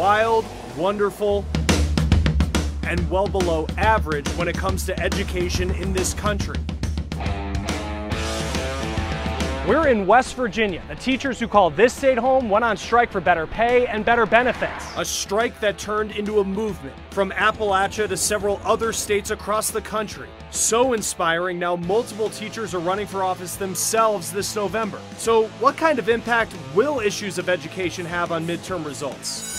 wild, wonderful, and well below average when it comes to education in this country. We're in West Virginia. The teachers who called this state home went on strike for better pay and better benefits. A strike that turned into a movement from Appalachia to several other states across the country. So inspiring, now multiple teachers are running for office themselves this November. So what kind of impact will issues of education have on midterm results?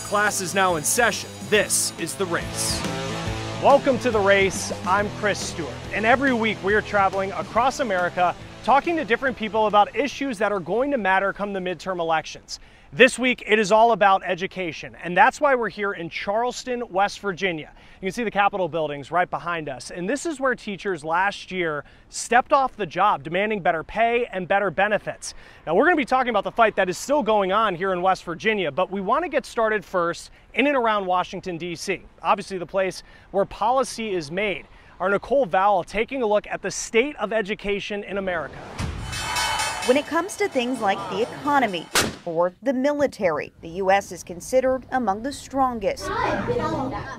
Class is now in session. This is The Race. Welcome to The Race. I'm Chris Stewart, and every week we are traveling across America talking to different people about issues that are going to matter come the midterm elections. This week, it is all about education, and that's why we're here in Charleston, West Virginia. You can see the Capitol buildings right behind us, and this is where teachers last year stepped off the job, demanding better pay and better benefits. Now, we're going to be talking about the fight that is still going on here in West Virginia, but we want to get started first in and around Washington, D.C., obviously the place where policy is made. Our Nicole Vowell taking a look at the state of education in America. When it comes to things like the economy or the military, the U.S. is considered among the strongest.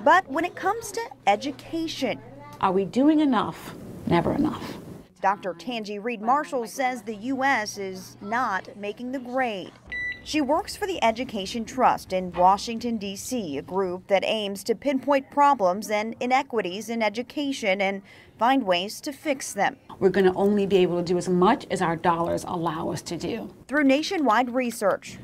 But when it comes to education, are we doing enough? Never enough. Dr. Tangi Reed-Marshall says the U.S. is not making the grade. She works for the Education Trust in Washington, D.C., a group that aims to pinpoint problems and inequities in education and find ways to fix them. We're going to only be able to do as much as our dollars allow us to do. Through nationwide research,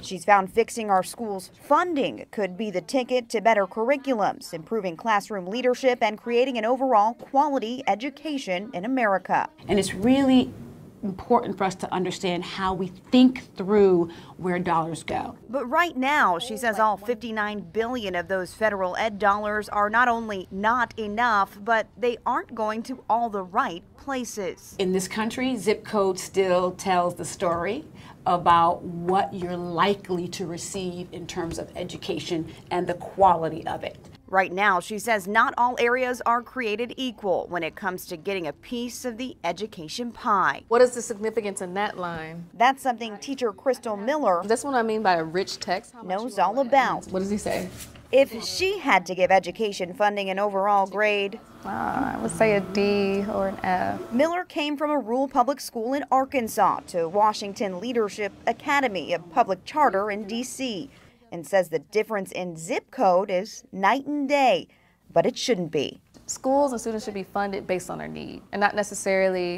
she's found fixing our schools' funding could be the ticket to better curriculums, improving classroom leadership, and creating an overall quality education in America. And it's really important for us to understand how we think through where dollars go. But right now, she says all $59 billion of those federal ed dollars are not only not enough, but they aren't going to all the right places. In this country, zip code still tells the story about what you're likely to receive in terms of education and the quality of it. Right now, she says not all areas are created equal when it comes to getting a piece of the education pie. What is the significance in that line? That's something teacher Crystal Miller, that's what I mean by a rich text, knows all about. What does he say? If she had to give education funding an overall grade, I would say a D or an F. Miller came from a rural public school in Arkansas to Washington Leadership Academy, a public charter in D.C., and says the difference in zip code is night and day, but it shouldn't be. Schools and students should be funded based on their need, and not necessarily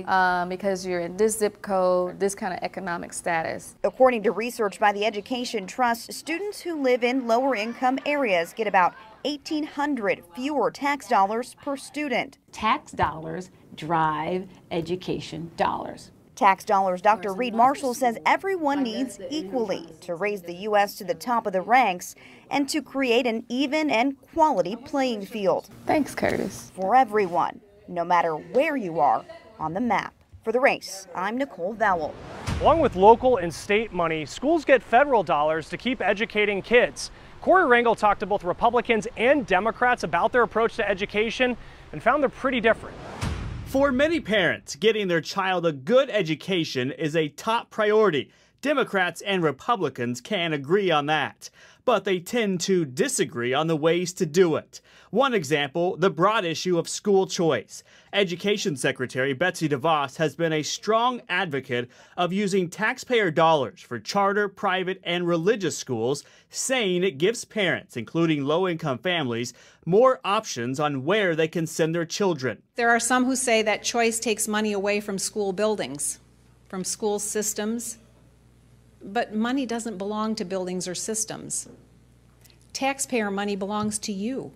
because you're in this zip code, this kind of economic status. According to research by the Education Trust, students who live in lower income areas get about $1,800 fewer tax dollars per student. Tax dollars drive education dollars. Tax dollars, Dr. Reed-Marshall says everyone needs equally to raise the U.S. to the top of the ranks and to create an even and quality playing field. Thanks, Curtis. For everyone, no matter where you are on the map. For The Race, I'm Nicole Vowell. Along with local and state money, schools get federal dollars to keep educating kids. Corey Rangel talked to both Republicans and Democrats about their approach to education and found they're pretty different. For many parents, getting their child a good education is a top priority. Democrats and Republicans can agree on that, but they tend to disagree on the ways to do it. One example, the broad issue of school choice. Education Secretary Betsy DeVos has been a strong advocate of using taxpayer dollars for charter, private, and religious schools, saying it gives parents, including low-income families, more options on where they can send their children. There are some who say that choice takes money away from school buildings, from school systems, but money doesn't belong to buildings or systems. Taxpayer money belongs to you.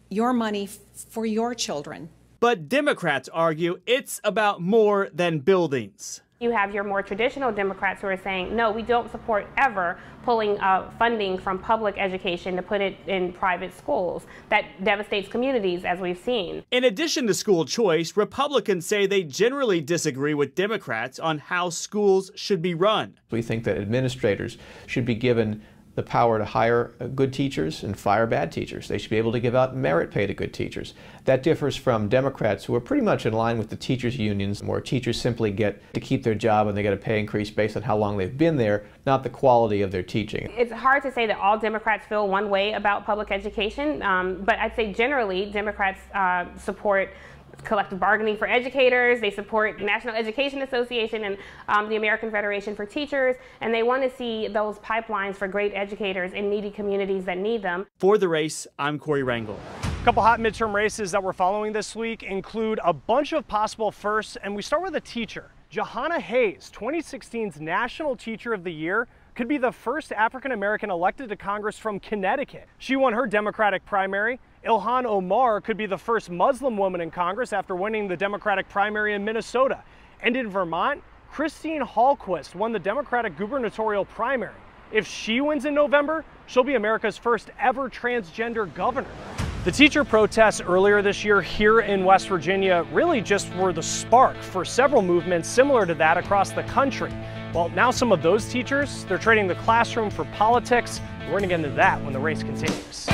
Your money for your children. But Democrats argue it's about more than buildings. You have your more traditional Democrats who are saying, no, we don't support ever pulling funding from public education to put it in private schools. That devastates communities, as we've seen. In addition to school choice, Republicans say they generally disagree with Democrats on how schools should be run. We think that administrators should be given the power to hire good teachers and fire bad teachers. They should be able to give out merit pay to good teachers. That differs from Democrats, who are pretty much in line with the teachers' unions, where teachers simply get to keep their job and they get a pay increase based on how long they've been there, not the quality of their teaching. It's hard to say that all Democrats feel one way about public education, but I'd say generally Democrats support collective bargaining for educators, they support the National Education Association and the American Federation for Teachers, and they want to see those pipelines for great educators in needy communities that need them. For The Race, I'm Corey Rangel. A couple hot midterm races that we're following this week include a bunch of possible firsts, and we start with a teacher. Johanna Hayes, 2016's National Teacher of the Year, could be the first African-American elected to Congress from Connecticut. She won her Democratic primary. Ilhan Omar could be the first Muslim woman in Congress after winning the Democratic primary in Minnesota. And in Vermont, Christine Hallquist won the Democratic gubernatorial primary. If she wins in November, she'll be America's first ever transgender governor. The teacher protests earlier this year here in West Virginia really just were the spark for several movements similar to that across the country. Well, now some of those teachers, they're trading the classroom for politics. We're going to get into that when the race continues.